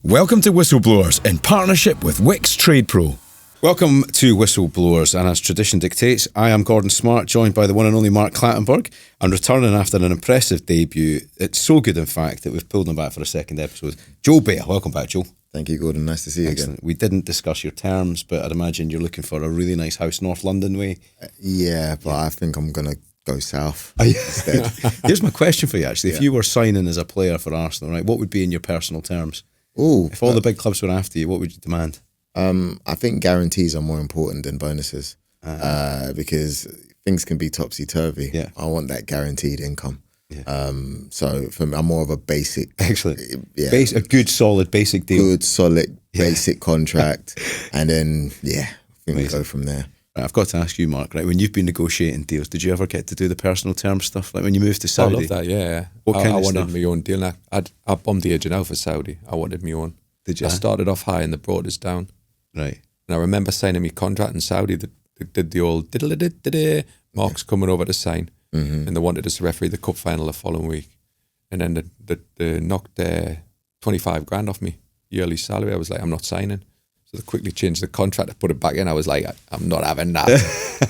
Welcome to Whistleblowers in partnership with Wix Trade Pro. Welcome to Whistleblowers, and as tradition dictates, I am Gordon Smart, joined by the one and only Mark Clattenburg, and returning after an impressive debut. It's so good, in fact, that we've pulled him back for a second episode. Joel Beya, welcome back, Joel. Thank you, Gordon. Nice to see you again. We didn't discuss your terms, but I'd imagine you're looking for a really nice house, North London way. I think I'm going to go south instead. Here's my question for you, actually. If you were signing as a player for Arsenal, right, what would be in your personal terms? If all the big clubs were after you, what would you demand? I think guarantees are more important than bonuses because things can be topsy-turvy. Yeah. I want that guaranteed income. Yeah. So for me, I'm more of a basic. Excellent. Yeah. A good, solid, basic deal. Good, solid, basic contract. And then, I think we go from there. Right, I've got to ask you, Mark, right, when you've been negotiating deals, did you ever get to do the personal terms stuff? Like when you moved to Saudi? I love that, yeah. What kind I of wanted stuff? my own deal. I bombed the agent out for Saudi. I wanted my own. Did you? I started off high and they brought us down. Right. And I remember signing my contract in Saudi. They did the old diddle-a-did-da-da. Mark's coming over to sign. And they wanted us to referee the cup final the following week. And then they knocked 25 grand off me, yearly salary. I was like, I'm not signing. So they quickly changed the contract to put it back in. I was like, I'm not having that.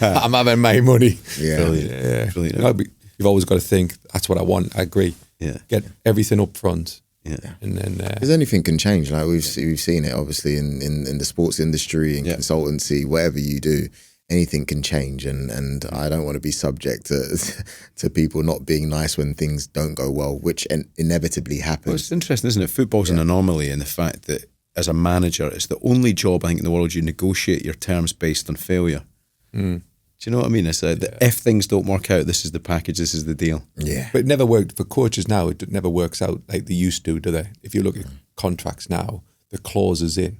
I'm having my money. Yeah. Brilliant. Yeah. Brilliant. No, but you've always got to think, that's what I want. I agree. Yeah. Get everything up front. Yeah. And then Because anything can change. Like we've seen it, obviously, in the sports industry, in consultancy, whatever you do, anything can change. And I don't want to be subject to people not being nice when things don't go well, which inevitably happens. Well, it's interesting, isn't it? Football's an anomaly in the fact that as a manager, it's the only job, I think, in the world you negotiate your terms based on failure. Do you know what I mean? It's like if things don't work out, this is the package, this is the deal. Yeah. But it never worked for coaches now. It never works out like they used to, do they? If you look at contracts now, the clauses in.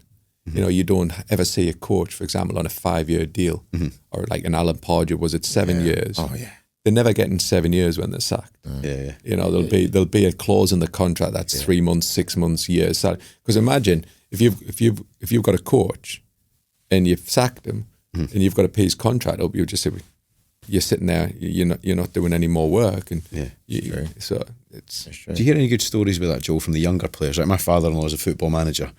You know, you don't ever see a coach, for example, on a 5-year deal, or like an Alan Pardew, was it 7 years? Oh, yeah. They're never getting 7 years when they're sacked. Yeah. You know, there'll be a clause in the contract that's 3 months, 6 months, years. Because imagine if you've got a coach and you've sacked him and you've got to pay his contract up, you're sitting there, you're not doing any more work, and so it's. Do you hear any good stories about that, Joel, from the younger players? Like my father-in-law is a football manager,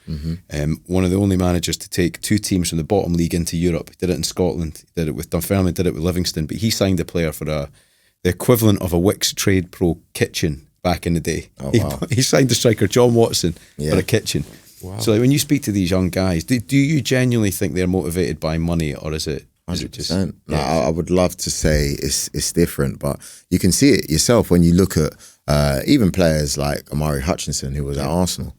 one of the only managers to take 2 teams from the bottom league into Europe. He did it in Scotland, he did it with Dunfermline, did it with Livingston, but he signed a player for the equivalent of a Wix Trade Pro kitchen back in the day. Oh, wow. He signed the striker John Watson for a kitchen. Wow. So like, when you speak to these young guys, do you genuinely think they're motivated by money, or is it 100%. I would love to say it's different, but you can see it yourself when you look at even players like Amari Hutchinson, who was at Arsenal.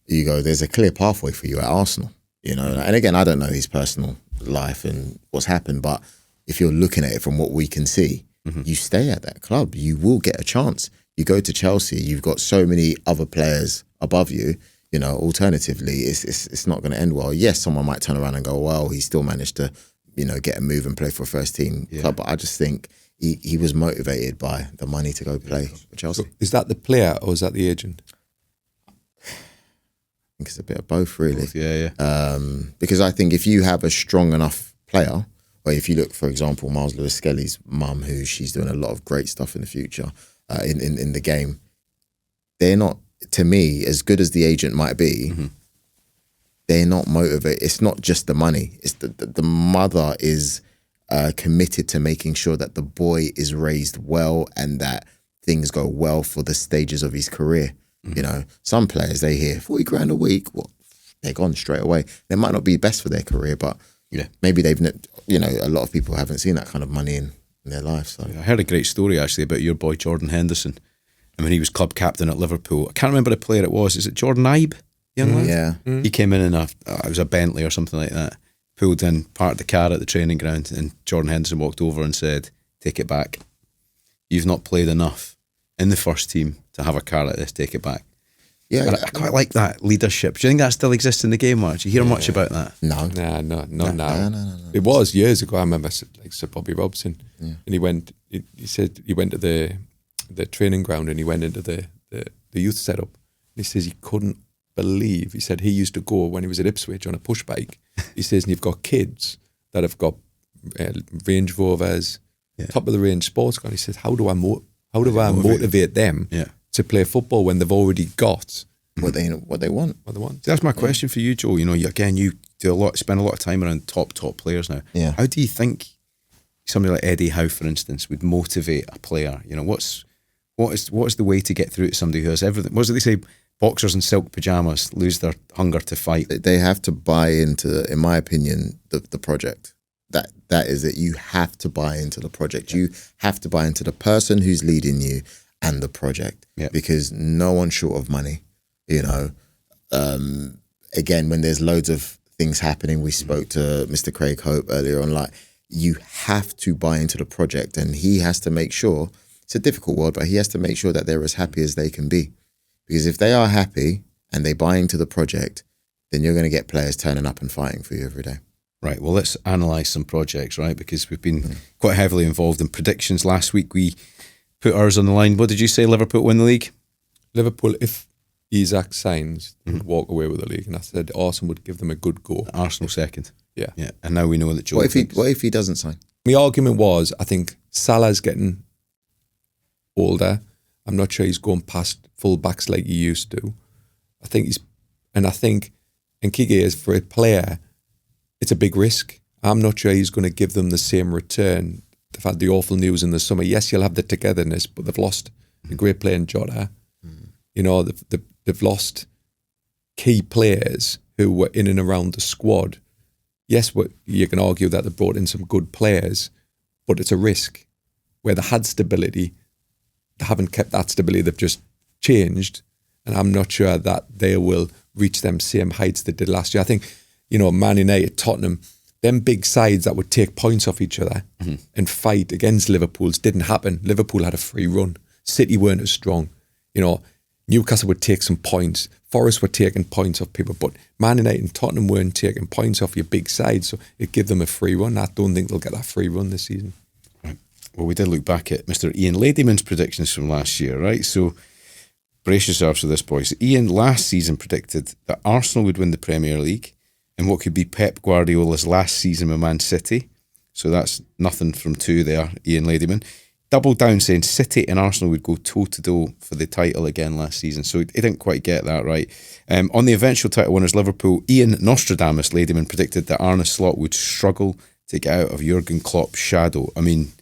You go, there's a clear pathway for you at Arsenal, you know. And again, I don't know his personal life and what's happened, but if you're looking at it from what we can see, you stay at that club, you will get a chance. You go to Chelsea, you've got so many other players above you. You know, alternatively, it's not going to end well. Yes, someone might turn around and go, well, he still managed to, you know, get a move and play for a first team club. But I just think he was motivated by the money to go play for Chelsea. So is that the player or is that the agent? I think it's a bit of both, really. Both, yeah. Because I think if you have a strong enough player, or if you look, for example, Miles Lewis-Skelly's mum, who she's doing a lot of great stuff in the future in the game, they're not, to me, as good as the agent might be, they're not motivated. It's not just the money. It's the mother is committed to making sure that the boy is raised well and that things go well for the stages of his career. You know, some players, they hear 40 grand a week, well, they're gone straight away. They might not be best for their career, but maybe they've, you know, a lot of people haven't seen that kind of money in their life. So I heard a great story actually about your boy Jordan Henderson. And when he was club captain at Liverpool, I can't remember the player it was. Is it Jordan Ibe, young lad? Yeah. He came in it was a Bentley or something like that. Pulled in, parked the car at the training ground, and Jordan Henderson walked over and said, "Take it back. You've not played enough in the first team to have a car like this. Take it back." Yeah, And I quite like that leadership. Do you think that still exists in the game, Mark? Do you hear much about that? No. No. It was years ago. I remember like Sir Bobby Robson, and he said he went to the training ground and he went into the youth setup. And he says he couldn't believe. He said he used to go when he was at Ipswich on a push bike. He says, and you've got kids that have got Range Rovers, top of the range sports car. He says, how do I motivate them to play football when they've already got what they want. What they want. That's my question for you, Joel. You spend a lot of time around top players now. Yeah. How do you think somebody like Eddie Howe, for instance, would motivate a player? You know, what is the way to get through to somebody who has everything? What do they say? Boxers in silk pajamas lose their hunger to fight. They have to buy into, in my opinion, the project. That is it. You have to buy into the project. You have to buy into the person who's leading you and the project. Yeah. Because no one's short of money. You know, again, when there's loads of things happening, we spoke to Mr. Craig Hope earlier on, like, you have to buy into the project, and he has to make sure, it's a difficult world, but he has to make sure that they're as happy as they can be. Because if they are happy and they buy into the project, then you're going to get players turning up and fighting for you every day. Right, well, let's analyse some projects, right? Because we've been quite heavily involved in predictions. Last week we put ours on the line. What did you say, Liverpool win the league? Liverpool, if Isak signs, would walk away with the league. And I said Arsenal would give them a good go. Arsenal second. Yeah. And now we know that Joel What if he doesn't sign? My argument was, I think Salah's getting older. I'm not sure he's going past full backs like he used to. I think Nketiah is, for a player, it's a big risk. I'm not sure he's going to give them the same return. They've had the awful news in the summer. Yes, you'll have the togetherness, but they've lost a great player in Jota. You know, they've lost key players who were in and around the squad. Yes, you can argue that they brought in some good players, but it's a risk. Where they had stability, they haven't kept that stability. They've just changed, and I'm not sure that they will reach them same heights they did last year. I think, you know, Man United, Tottenham, them big sides that would take points off each other and fight against Liverpool's didn't happen. Liverpool had a free run. City weren't as strong. You know, Newcastle would take some points. Forest were taking points off people, but Man United and Tottenham weren't taking points off your big sides, so it gave them a free run. I don't think they'll get that free run this season. Right. Well, we did look back at Mr. Ian Ladyman's predictions from last year, right? So brace yourselves for this, boys. Ian last season predicted that Arsenal would win the Premier League in what could be Pep Guardiola's last season with Man City. So that's nothing from two there, Ian Ladyman. Doubled down saying City and Arsenal would go toe-to-toe for the title again last season. So he didn't quite get that right. On the eventual title winners, Liverpool, Ian Nostradamus Ladyman predicted that Arne Slot would struggle to get out of Jurgen Klopp's shadow. I mean,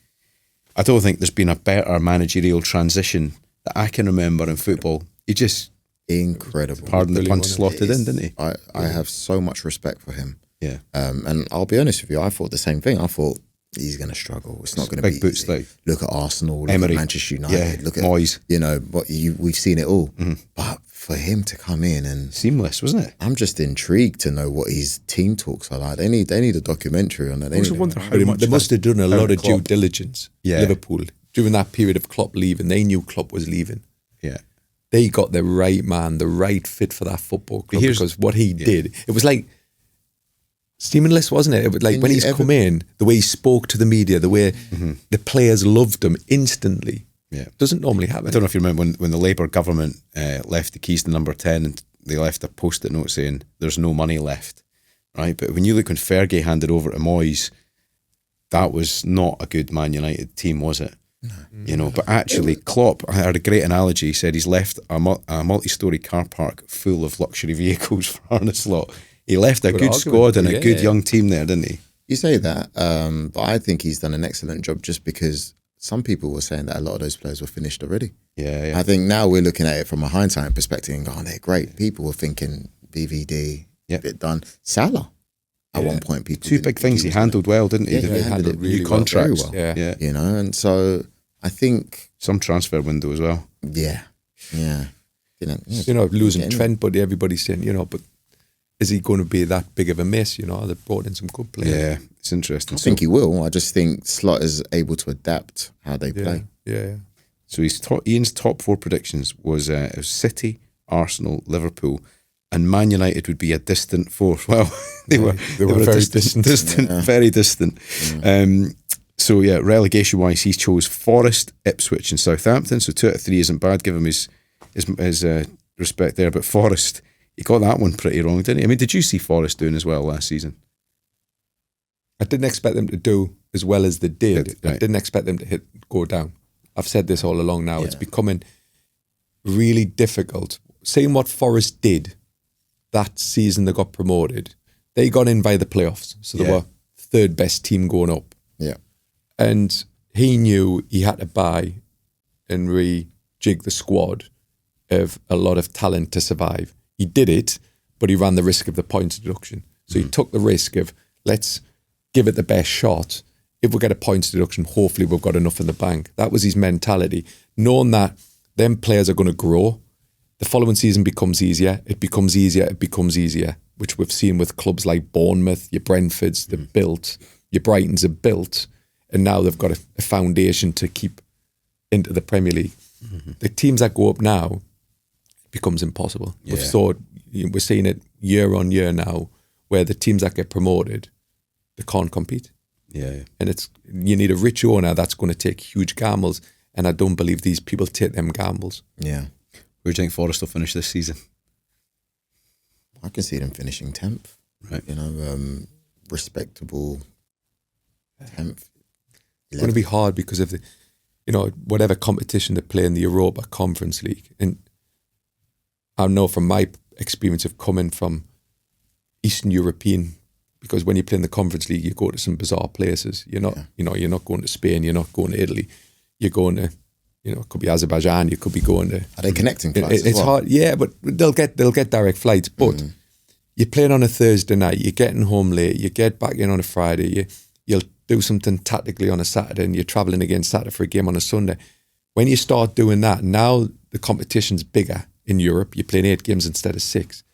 I don't think there's been a better managerial transition that I can remember in football. He just... Incredible. Pardon the pun, slotted in, didn't he? I have so much respect for him. Yeah. And I'll be honest with you, I thought the same thing. I thought he's going to struggle. It's not going to be big boots, easy. Like look at Arsenal, look Emery, at Manchester United, look at Moyes. You know, we've seen it all. But for him to come in and seamless, wasn't it? I'm just intrigued to know what his team talks are like. They need a documentary on that. I also wonder how much they must have done a lot of due Klopp. diligence. Yeah. Liverpool, during that period of Klopp leaving, they knew Klopp was leaving. Yeah. They got the right man, the right fit for that football club, because what he did, it was like seamless, wasn't it? It was like when he's come in, the way he spoke to the media, the way the players loved him instantly. Yeah, doesn't normally happen. I don't know if you remember when the Labour government left the keys to number 10 and they left a post-it note saying there's no money left, right? But when you look when Fergie handed over to Moyes, that was not a good Man United team, was it? No. You know, but actually Klopp, I heard a great analogy. He said he's left a multi-storey car park full of luxury vehicles for Arne Slot. He left a good squad and a good young team there, didn't he? You say that, but I think he's done an excellent job just because some people were saying that a lot of those players were finished already. Yeah. I think now we're looking at it from a hindsight perspective and going, they're great. People were thinking BVD, bit done. Salah, at one point, people two big things he handled well, didn't he? Yeah, he handled it really new contracts. Well, very well. Yeah. You know, and so I think some transfer window as well. Yeah. You know, losing Trent, but everybody's saying, you know, but is he going to be that big of a miss? You know, they brought in some good players. Yeah, it's interesting. I think he will. I just think Slot is able to adapt how they play. Yeah. So Ian's top four predictions was City, Arsenal, Liverpool, and Man United would be a distant fourth. Well, they were very distant. Very distant. Yeah. So yeah, relegation-wise, he chose Forest, Ipswich, and Southampton. So 2 out of 3 isn't bad. Give him his respect there. But Forest, he got that one pretty wrong, didn't he? I mean, did you see Forest doing as well last season? I didn't expect them to do as well as they did. Right. I didn't expect them to go down. I've said this all along now. Yeah. It's becoming really difficult. what Forest did that season they got promoted, they got in by the playoffs. So they were third best team going up. Yeah. And he knew he had to buy and rejig the squad of a lot of talent to survive. He did it, but he ran the risk of the points deduction. So he took the risk of, let's give it the best shot. If we get a points deduction, hopefully we've got enough in the bank. That was his mentality. Knowing that them players are going to grow, the following season becomes easier. It becomes easier. It becomes easier, which we've seen with clubs like Bournemouth, your Brentfords, they're built, your Brightons are built, and now they've got a foundation to keep into the Premier League. The teams that go up now, it becomes impossible. Yeah. We're seeing it year on year now, where the teams that get promoted, they can't compete. Yeah. And you need a rich owner that's going to take huge gambles, and I don't believe these people take them gambles. Yeah. Where do you think Forest will finish this season? I can see them finishing 10th. Right. You know, respectable 10th. It's going to be hard because of whatever competition they play in the Europa Conference League. And I know from my experience of coming from Eastern European, because when you play in the Conference League, you go to some bizarre places. You're not going to Spain, you're not going to Italy, you're going to, it could be Azerbaijan, you could be going to. Are they connecting flights? It's hard, yeah, but they'll get direct flights. But you're playing on a Thursday night, you're getting home late, you get back in on a Friday, you'll do something tactically on a Saturday, and you're travelling again Saturday for a game on a Sunday. When you start doing that, now the competition's bigger in Europe. You're playing 8 games instead of 6.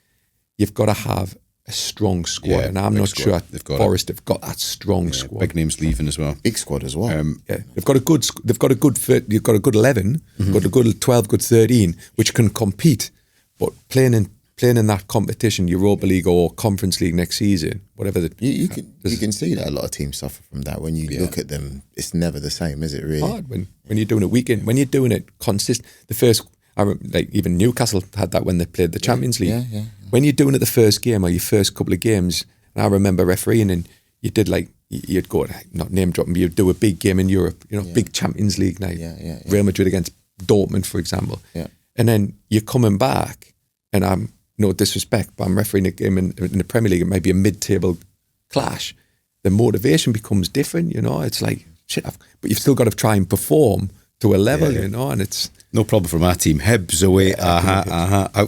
You've got to have a strong squad, and I'm not sure Forest have got that strong squad. Big names leaving as well. Big squad as well. You've got a good 11, you've got a good 12, good 13, which can compete. But playing in that competition, Europa League or Conference League next season, whatever. You can see that a lot of teams suffer from that. When you look at them, it's never the same, is it? Really hard when you're doing it weekend. When you're doing it consistent. The first, even Newcastle had that when they played the Champions League. Yeah. When you're doing it the first game or your first couple of games, and I remember refereeing, and you did you'd go, not name dropping, but you'd do a big game in Europe, big Champions League night. Yeah. Real Madrid against Dortmund, for example. Yeah. And then you're coming back, and I'm no disrespect, but I'm refereeing a game in the Premier League. It might be a mid-table clash. The motivation becomes different, It's like, shit, but you've still got to try and perform to a level, and it's... No problem for my team. Hibs away,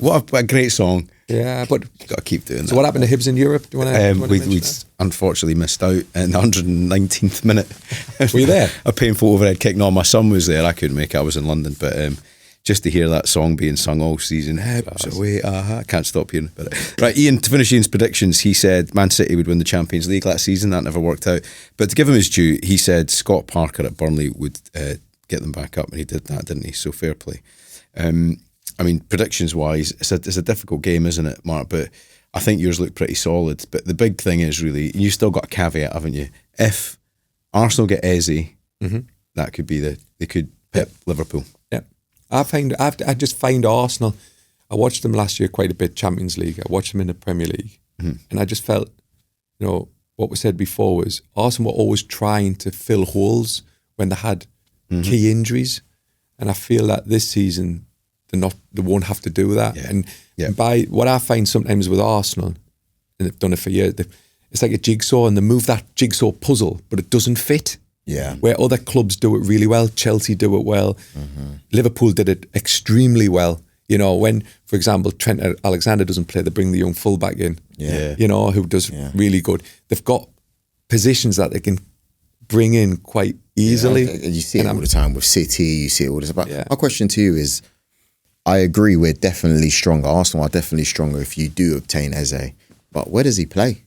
What a great song. Yeah, but... Got to keep doing that. So what happened to Hibs in Europe? Do you want to we unfortunately missed out in the 119th minute. Were you there? A painful overhead kick. No, my son was there. I couldn't make it. I was in London. But just to hear that song being sung all season, Hibs away, I can't stop hearing it. Right, Ian, to finish Ian's predictions, he said Man City would win the Champions League last season. That never worked out. But to give him his due, he said Scott Parker at Burnley would get them back up, and he did that, didn't he? So fair play. Predictions wise, it's a difficult game, isn't it, Mark? But I think yours look pretty solid. But the big thing is really, you still got a caveat, haven't you? If Arsenal get Eze, that could be they could pip Liverpool. Yeah, I just find Arsenal. I watched them last year quite a bit, Champions League. I watched them in the Premier League, and I just felt, what was said before was Arsenal were always trying to fill holes when they had key injuries, and I feel that this season they won't have to do that. And by what I find sometimes with Arsenal, and they've done it for years, it's like a jigsaw, and they move that jigsaw puzzle, but it doesn't fit. Yeah, where other clubs do it really well, Chelsea do it well, Liverpool did it extremely well. When, for example, Trent Alexander doesn't play, they bring the young fullback in. Who does really good. They've got positions that they can bring in quite easily. You see it all the time with City, you see it all the time. But my question to you is, I agree we're definitely stronger. Arsenal are definitely stronger if you do obtain Eze. But where does he play?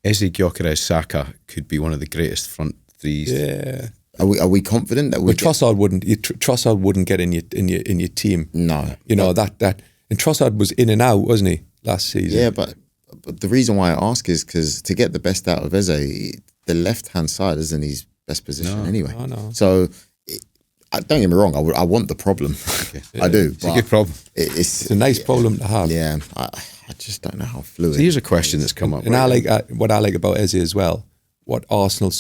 Eze, Gyökeres, Saka could be one of the greatest front threes. Yeah. Are we confident that we? Trossard wouldn't get in your team. No. That and Trossard was in and out, wasn't he, last season? Yeah, but the reason why I ask is because to get the best out of Eze, the left-hand side isn't his best position anyway. No. So, don't get me wrong, I want the problem. Okay. I do. It's a good problem. It's a nice problem to have. Yeah, I just don't know how fluid. So here's a question that's come up. And what I like about Eze as well, what Arsenal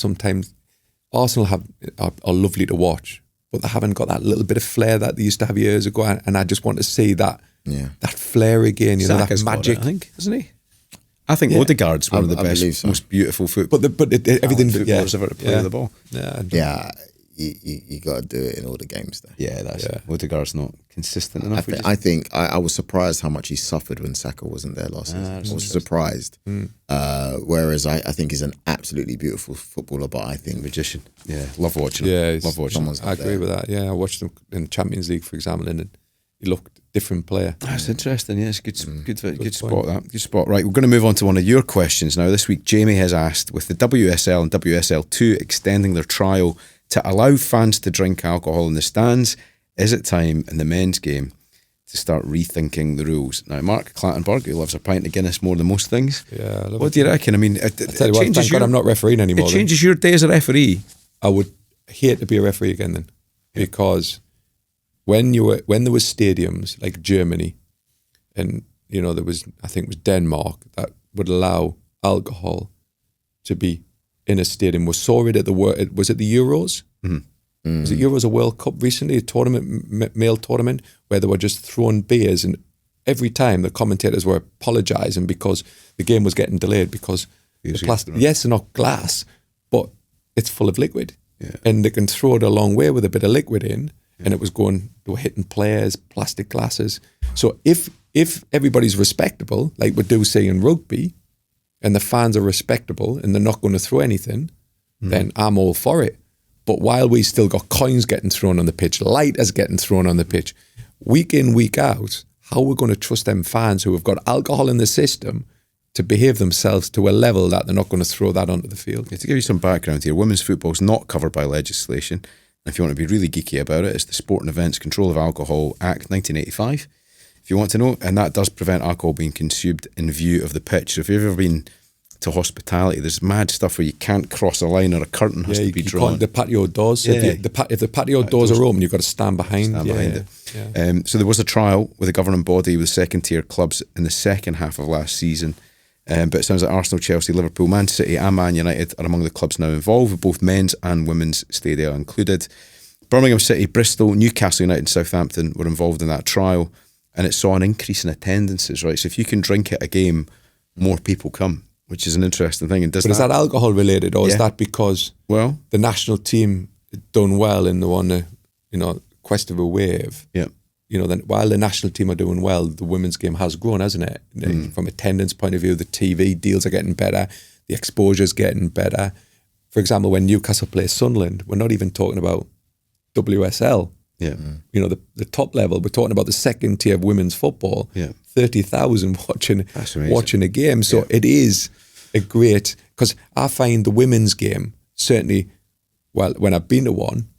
have are lovely to watch, but they haven't got that little bit of flair that they used to have years ago. And I just want to see that flair again, Saka's that magic. I think, isn't he? I think Odegaard's one of the best, most beautiful everything footballers ever to play the ball. Yeah. You got to do it in all the games, though. Yeah, that's it. Odegaard's not consistent enough. I think I was surprised how much he suffered when Saka wasn't there last season. I was surprised. Whereas I think he's an absolutely beautiful footballer, but I think magician. Yeah, love watching him. Yeah, love watching him. I agree with that. Yeah, I watched him in the Champions League, for example, and he looked a different player. That's interesting. Yes, good spot. That good spot. Right, we're going to move on to one of your questions now. This week, Jamie has asked, with the WSL and WSL2 extending their trial to allow fans to drink alcohol in the stands, is it time in the men's game to start rethinking the rules? Now, Mark Clattenburg, who loves a pint of Guinness more than most things, what do you reckon? I mean, I tell you what, thank God I'm not refereeing anymore. It changes your day as a referee. I would hate to be a referee again then, because when there was stadiums like Germany, and there was, I think it was Denmark, that would allow alcohol to be in a stadium. We saw it at was it the Euros? Mm-hmm. Was it Euros, a World Cup recently, a tournament, male tournament, where they were just throwing beers, and every time the commentators were apologising because the game was getting delayed because the plastic, yes, they're not glass, but it's full of liquid, and they can throw it a long way with a bit of liquid in, and they were hitting players, plastic glasses. So if everybody's respectable, like we do say in rugby, and the fans are respectable and they're not going to throw anything, then I'm all for it. But while we still got coins getting thrown on the pitch, lighters getting thrown on the pitch, week in, week out, how are we going to trust them fans who have got alcohol in the system to behave themselves to a level that they're not going to throw that onto the field? To give you some background here, women's football is not covered by legislation. And if you want to be really geeky about it, it's the Sport and Events Control of Alcohol Act 1985. If you want to know, and that does prevent alcohol being consumed in view of the pitch. So if you've ever been to hospitality, there's mad stuff where you can't cross a line or a curtain has to be drawn. The patio doors. If the patio doors are open, you've got to stand behind it. Yeah. So there was a trial with a governing body with second tier clubs in the second half of last season. But it sounds like Arsenal, Chelsea, Liverpool, Man City and Man United are among the clubs now involved, with both men's and women's stadia included. Birmingham City, Bristol, Newcastle United and Southampton were involved in that trial, and it saw an increase in attendances, right? So if you can drink at a game, more people come, which is an interesting thing. And is that alcohol related, or is that because the national team done well and they won a quest of a wave? Yeah. Then while the national team are doing well, the women's game has grown, hasn't it? From attendance point of view, the TV deals are getting better, the exposure's getting better. For example, when Newcastle plays Sunderland, we're not even talking about WSL. Yeah. The top level, we're talking about the second tier of women's football. Yeah. 30,000 watching a game. So it is a great, because I find the women's game, certainly, when I've been to one,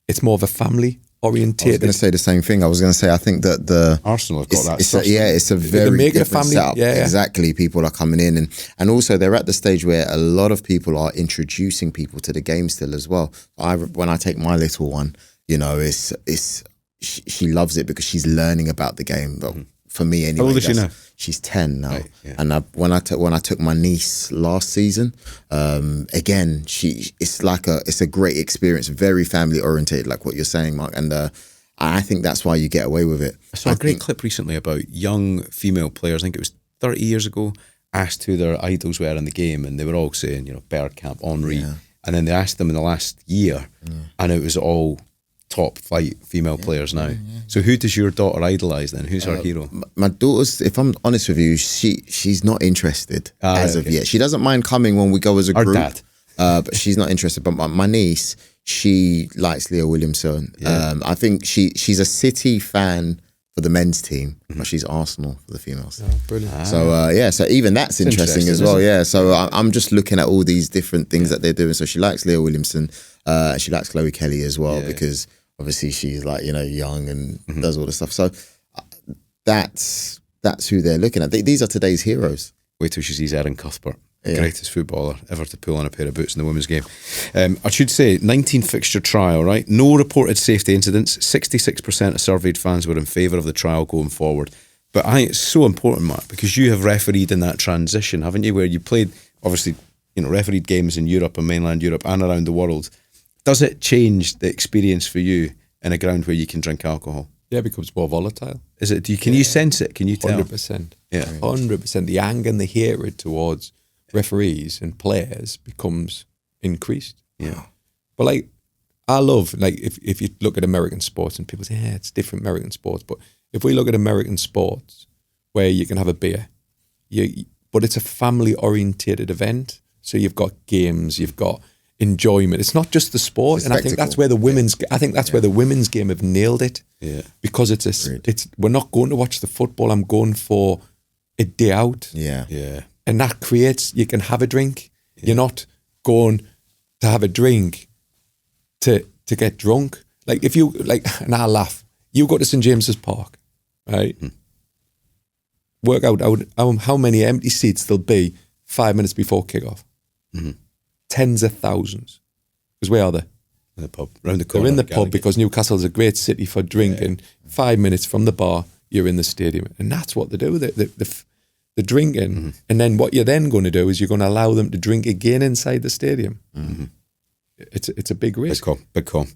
it's more of a family orientated. I was going to say the same thing. I was going to say, I think that the Arsenal have got that. It's a very different setup. Yeah. Exactly. People are coming in, and also they're at the stage where a lot of people are introducing people to the game still as well. When I take my little one, she loves it because she's learning about the game. But for me, anyway, how old is she now? She's 10 now, right, yeah. And when I took my niece last season, again, it's a great experience, very family oriented, like what you're saying, Mark. And I think that's why you get away with it. I saw a great clip recently about young female players. I think it was 30 years ago. Asked who their idols were in the game, and they were all saying, Bergkamp, Henry, and then they asked them in the last year, and it was all top flight female players now. So who does your daughter idolise then? Who's her hero? My daughter's, if I'm honest with you, she's not interested as of yet. She doesn't mind coming when we go as a group. Our dad. But she's not interested. But my niece, she likes Leah Williamson. I think she's a City fan for the men's team, but she's Arsenal for the females. Oh, brilliant. So so even that's interesting as well. Yeah. So I'm just looking at all these different things that they're doing. So she likes Leah Williamson. She likes Chloe Kelly as well because obviously she's like young and does all the stuff. So that's who they're looking at. These are today's heroes. Wait till she sees Erin Cuthbert, greatest footballer ever to pull on a pair of boots in the women's game. I should say, 19 fixture trial, right? No reported safety incidents. 66% of surveyed fans were in favour of the trial going forward. But I think it's so important, Mark, because you have refereed in that transition, haven't you? Where you played, obviously, refereed games in Europe and mainland Europe and around the world. does it change the experience for you in a ground where you can drink alcohol? Yeah, it becomes more volatile. Is it? Can you sense it? Can you tell? 100%. Yeah, 100%. The anger and the hatred towards referees and players becomes increased. Yeah, but like I love like if you look at American sports and people say, yeah, it's different American sports, but if we look at American sports where you can have a beer, but it's a family orientated event, so you've got games, you've got enjoyment. It's not just the sport, and I think that's where the women's. I think that's where the women's game have nailed it. Yeah, because it's we're not going to watch the football. I'm going for a day out. Yeah, yeah, and that creates. You can have a drink. Yeah. You're not going to have a drink to get drunk. Like if you like, and I laugh. You go to St James's Park, right? Work out how many empty seats there'll be 5 minutes before kickoff. Tens of thousands. Because where are they? In the pub, round the corner. They're in the pub because Newcastle's a great city for drinking. 5 minutes from the bar, you're in the stadium, and that's what they do. The drinking, and then what you're then going to do is you're going to allow them to drink again inside the stadium. It's a big risk. Big call.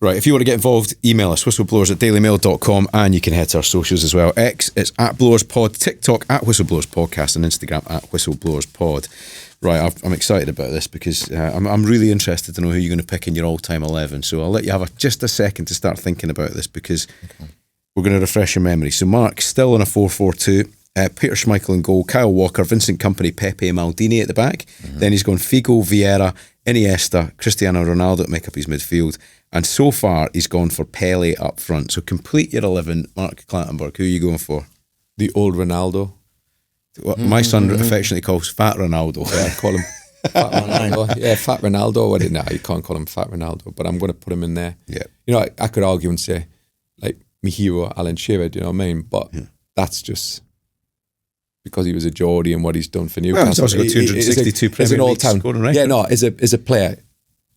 Right, if you want to get involved, email us, whistleblowers@dailymail.com, and you can head to our socials as well. X, it's @BlowersPod, TikTok @WhistleBlowersPodcast, and Instagram @WhistleBlowersPod. Right, I'm excited about this because I'm really interested to know who you're going to pick in your all-time 11. So I'll let you have just a second to start thinking about this because we're going to refresh your memory. So Mark, still in a 4-4-2. Peter Schmeichel in goal, Kyle Walker, Vincent Kompany, Pepe Maldini at the back. Then he's gone Figo, Vieira, Iniesta, Cristiano Ronaldo to make up his midfield. And so far, he's gone for Pele up front. So complete your 11, Mark Clattenburg. Who are you going for? The old Ronaldo. What my son affectionately calls Fat Ronaldo. Yeah, I call him Fat Ronaldo. Yeah, Fat Ronaldo. No, you can't call him Fat Ronaldo, but I'm going to put him in there. Yeah. You know, I could argue and say, like, my hero, Alan Shearer, do you know what I mean? But that's just because he was a Geordie and what he's done for Newcastle. Well, he's also got 262 Premier League scoring record. Yeah, no, as a player,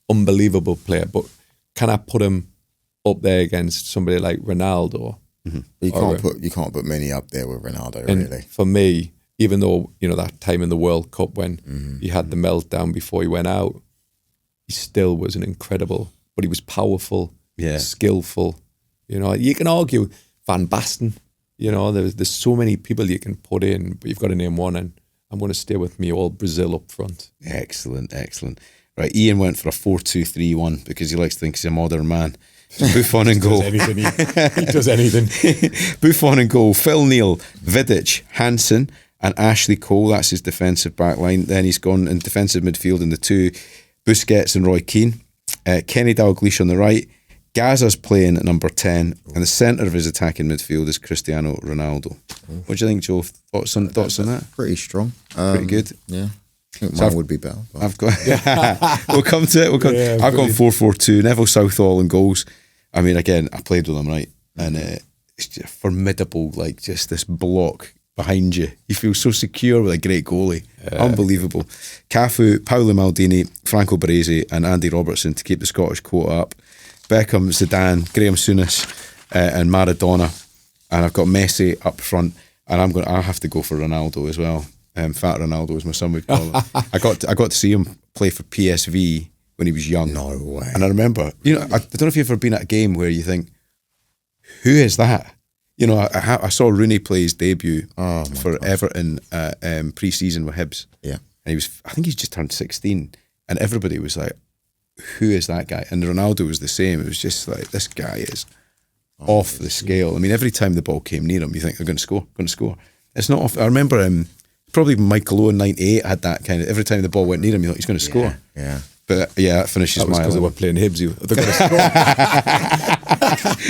unbelievable player, but can I put him up there against somebody like Ronaldo? You can't put many up there with Ronaldo, and really. For me, even though, you know, that time in the World Cup when he had the meltdown before he went out, he still was an incredible, but he was powerful, skillful. You know, you can argue Van Basten, you know, there's so many people you can put in, but you've got to name one, and I'm going to stay with me all Brazil up front. Excellent. Right, Ian went for a 4-2-3-1 because he likes to think he's a modern man. So Buffon in goal. He does anything. Buffon in goal. Phil Neal, Vidic, Hansen, and Ashley Cole. That's his defensive back line. Then he's gone in defensive midfield in the two, Busquets and Roy Keane. Kenny Dalglish on the right. Gaza's playing at number 10, and the centre of his attacking midfield is Cristiano Ronaldo. What do you think, Joe? Thoughts on that? Pretty strong. Pretty good. Yeah. I think mine would be better. I've got. We'll come to it. I've gone 4-4-2. Neville Southall in goals. I mean, again, I played with him, right, and it's just formidable. Like just this block behind you. You feel so secure with a great goalie. Unbelievable. Cafu, Paolo Maldini, Franco Baresi, and Andy Robertson to keep the Scottish quota up. Beckham, Zidane, Graham Souness, and Maradona, and I've got Messi up front, and I have to go for Ronaldo as well. Fat Ronaldo, as my son would call him. I got to see him play for PSV when he was young. No way. And I remember, you know, I don't know if you've ever been at a game where you think, who is that? You know, I saw Rooney play his debut for Everton pre-season with Hibs. Yeah. And I think he's just turned 16, and everybody was like, who is that guy? And Ronaldo was the same. It was just like, this guy is off the scale. I mean, every time the ball came near him, you think they're going to score. It's not off. I remember probably Michael Owen 98 had that kind of, every time the ball went near him, you thought he's going to score. Yeah. But that finishes my because they were playing Hibs. They're going to score.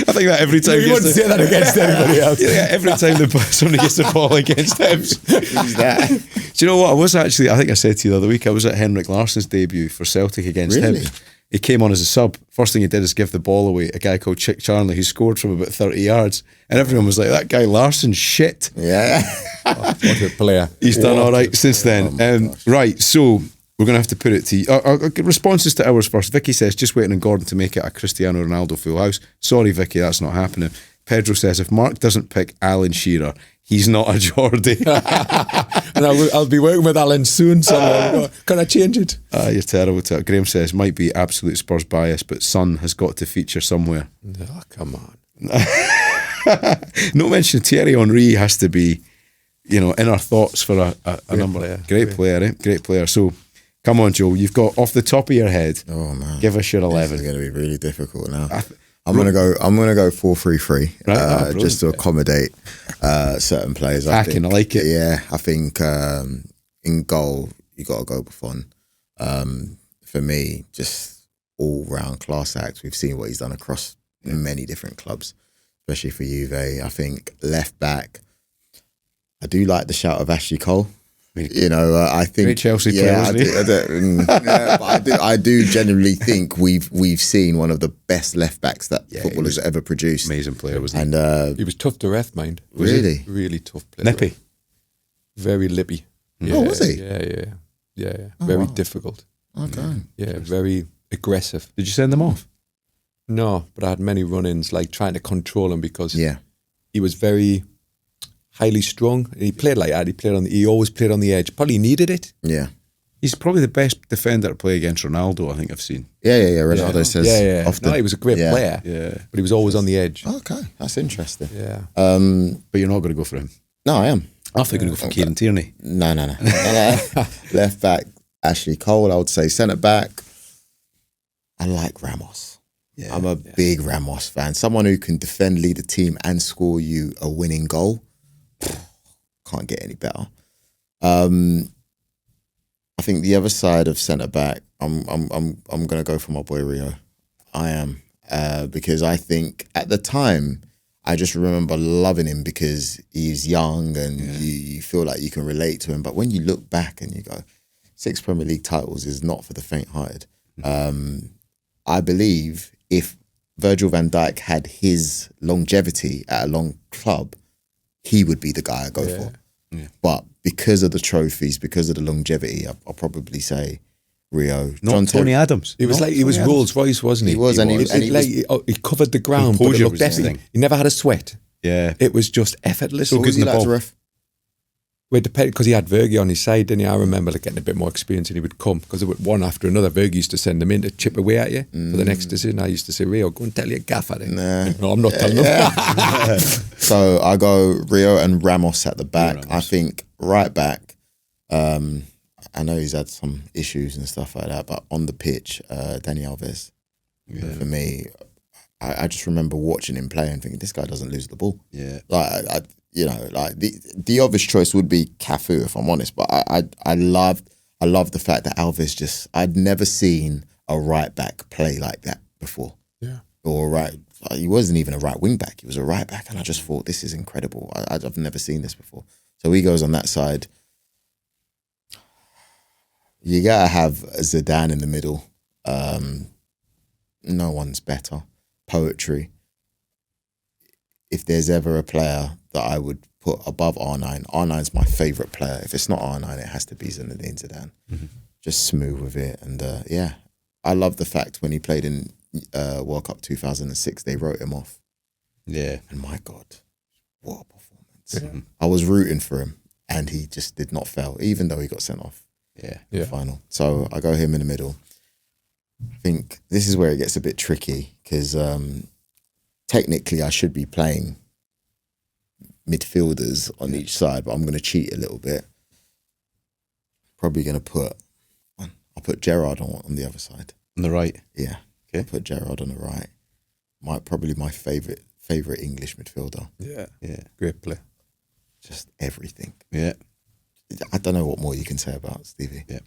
I think that every time you wouldn't say that against anybody else. Yeah, every time somebody gets the ball against Hibs. Who's that? Do you know what? I think I said to you the other week, I was at Henrik Larsson's debut for Celtic against Hibs. He came on as a sub. First thing he did is give the ball away. A guy called Chick Charnley who scored from about 30 yards. And everyone was like, that guy Larsson's shit. Yeah. What a player. He's done all right since then. Right, so we're going to have to put it to you. Responses to ours first. Vicky says, just waiting on Gordon to make it a Cristiano Ronaldo full house. Sorry, Vicky, that's not happening. Pedro says, if Mark doesn't pick Alan Shearer, he's not a Geordie. And I'll be working with Alan soon, so can I change it? You're terrible to it. Graham says, might be absolute Spurs bias, but Son has got to feature somewhere. Oh, come on. No mention of Thierry Henry has to be, in our thoughts for a number. Player. Great player, eh? Great player. So, come on, Joe. You've got off the top of your head. Oh man, give us your 11. This is going to be really difficult now. I'm gonna go 4-3-3, Right, just to accommodate certain players. I like it. Yeah, I think in goal you got to go Buffon. For me, just all round class act. We've seen what he's done across many different clubs, especially for Juve. I think left back, I do like the shout of Ashley Cole. I think great Chelsea player, but I do genuinely think we've seen one of the best left backs that football has ever produced. Amazing player, wasn't he? And he was tough to ref, mind. Really, really tough player. Nippy, very lippy. Yeah, was he? Yeah. Very difficult. Okay. Yeah, very aggressive. Did you send them off? No, but I had many run-ins, like trying to control him because he was very highly strung. He played like that. He always played on the edge. Probably needed it. Yeah. He's probably the best defender to play against Ronaldo, I think I've seen. Yeah. Ronaldo says often. No, he was a great player. Yeah. But he was always on the edge. Okay, that's interesting. Yeah. But you're not going to go for him. No, I am. I thought you were going to go for Kieran Tierney. No. Left back, Ashley Cole, I would say. Centre back, I like Ramos. Yeah, I'm a big Ramos fan. Someone who can defend, lead a team and score you a winning goal. Can't get any better. I think the other side of centre back, I'm gonna go for my boy Rio. I am because I think at the time I just remember loving him because he's young and you feel like you can relate to him. But when you look back and you go, 6 Premier League titles is not for the faint-hearted. I believe if Virgil van Dijk had his longevity at a long club, he would be the guy I go for. Yeah. But because of the trophies, because of the longevity, I'll probably say Rio. Not Tony Adams. He was Rolls Royce, wasn't he? He was, he covered the ground, but it looked everything. He never had a sweat. Yeah. It was just effortless. So was he like to ref? Well, it depended, because he had Fergie on his side, didn't he? I remember getting a bit more experience and he would come, because one after another, Fergie used to send them in to chip away at you for the next decision. I used to say, Rio, go and tell your gaffer. No, I'm not telling them. So I go Rio and Ramos at the back. I think right back, I know he's had some issues and stuff like that, but on the pitch, Dani Alves, for me, I just remember watching him play and thinking, this guy doesn't lose the ball. Yeah. The obvious choice would be Cafu, if I'm honest, but I love the fact that Alves I'd never seen a right back play like that before. Yeah. Or he wasn't even a right wing back, he was a right back, and I just thought, this is incredible. I've never seen this before. So he goes on that side. You gotta have Zidane in the middle. No one's better. Poetry. If there's ever a player that I would put above R9, R9's my favourite player. If it's not R9, it has to be Zinedine Zidane. Mm-hmm. Just smooth with it. And I love the fact when he played in World Cup 2006, they wrote him off. Yeah. And my God, what a performance. Mm-hmm. I was rooting for him and he just did not fail, even though he got sent off. Yeah. In the final. So I go him in the middle. I think this is where it gets a bit tricky because technically I should be playing midfielders on each side, but I'm going to cheat a little bit. Probably going to I'll put Gerrard on the other side. On the right? Yeah. Okay. I'll put Gerrard on the right. Probably my favourite English midfielder. Yeah. Yeah. Great player. Just everything. Yeah. I don't know what more you can say about Stevie. Yeah.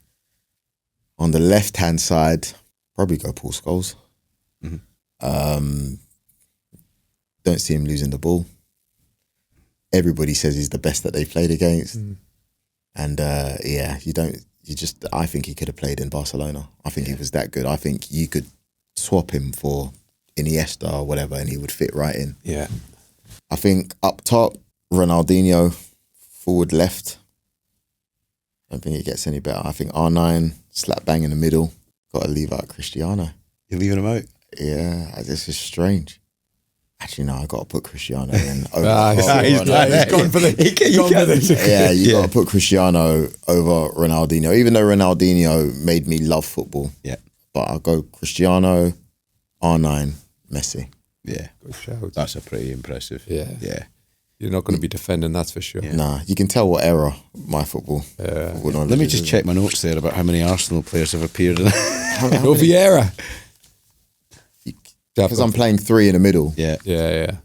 On the left-hand side, probably go Paul Scholes. Mm-hmm. Don't see him losing the ball. Everybody says he's the best that they've played against. Mm. And I think he could have played in Barcelona. I think he was that good. I think you could swap him for Iniesta or whatever and he would fit right in. Yeah. I think up top, Ronaldinho, forward left. I don't think it gets any better. I think R9, slap bang in the middle. Got to leave out Cristiano. You're leaving him out? Yeah, this is strange. Actually, no, I got to put Cristiano in. Over he's gone for the. Yeah, you got to put Cristiano over Ronaldinho. Even though Ronaldinho made me love football. Yeah. But I'll go Cristiano, R9, Messi. Yeah. Good shout. That's a pretty impressive. Yeah. Yeah. You're not going to be defending, that's for sure. Yeah. Nah, you can tell what era my football knowledge Let me is, just check my notes there about how many Arsenal players have appeared in it. No Vieira. Because I'm playing 3 in the middle. Yeah. Yeah.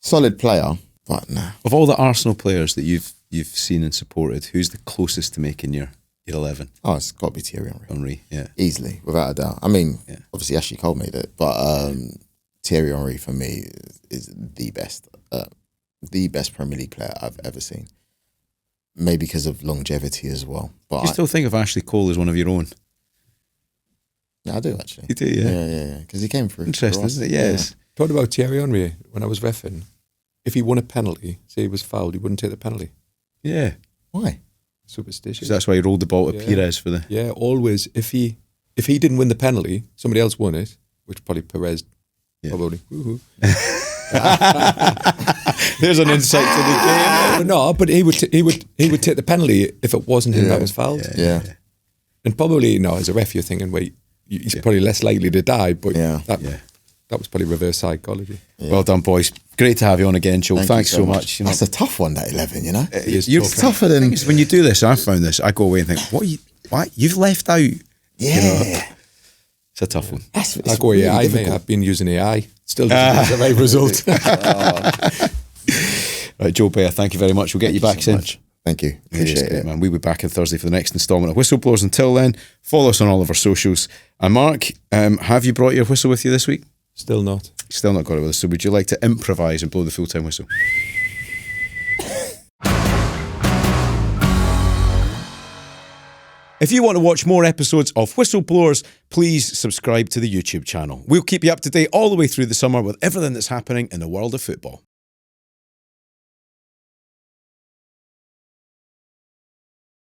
Solid player, but nah. Of all the Arsenal players that you've seen and supported, who's the closest to making your 11? Oh, it's got to be Thierry Henry. Henry, yeah. Easily, without a doubt. I mean, obviously Ashley Cole made it, but Thierry Henry for me is the best Premier League player I've ever seen. Maybe because of longevity as well. But You still think of Ashley Cole as one of your own? Yeah, I do actually. You do, yeah. Yeah. Because he came through. Interesting, for us. isn't it? Yes. Talked about Thierry Henry when I was reffing. If he won a penalty, say he was fouled, he wouldn't take the penalty. Yeah. Why? Superstition. So that's why he rolled the ball to Pires for the... Yeah, always. If he didn't win the penalty, somebody else won it, which probably Perez probably. Woohoo. There's an insight to the game. No, but he would take the penalty if it wasn't him that was fouled. Yeah. And probably, as a ref, you're thinking, wait, he's probably less likely to die, but that was probably reverse psychology. Yeah. Well done, boys. Great to have you on again, Joel. Thanks so much. That's a tough one, that 11, you know? You're tougher than... When you do this, I found this, I go away and think, what? You've left out... Yeah. It's a tough one. I go AI, difficult. Mate. I've been using AI. Still doesn't have a result. Right, Joel Beya, thank you very much. We'll get you back soon. Thank you. Appreciate it, man. We'll be back on Thursday for the next instalment of Whistleblowers. Until then, follow us on all of our socials. And Mark, have you brought your whistle with you this week? Still not. Still not got it with us. So would you like to improvise and blow the full-time whistle? If you want to watch more episodes of Whistleblowers, please subscribe to the YouTube channel. We'll keep you up to date all the way through the summer with everything that's happening in the world of football.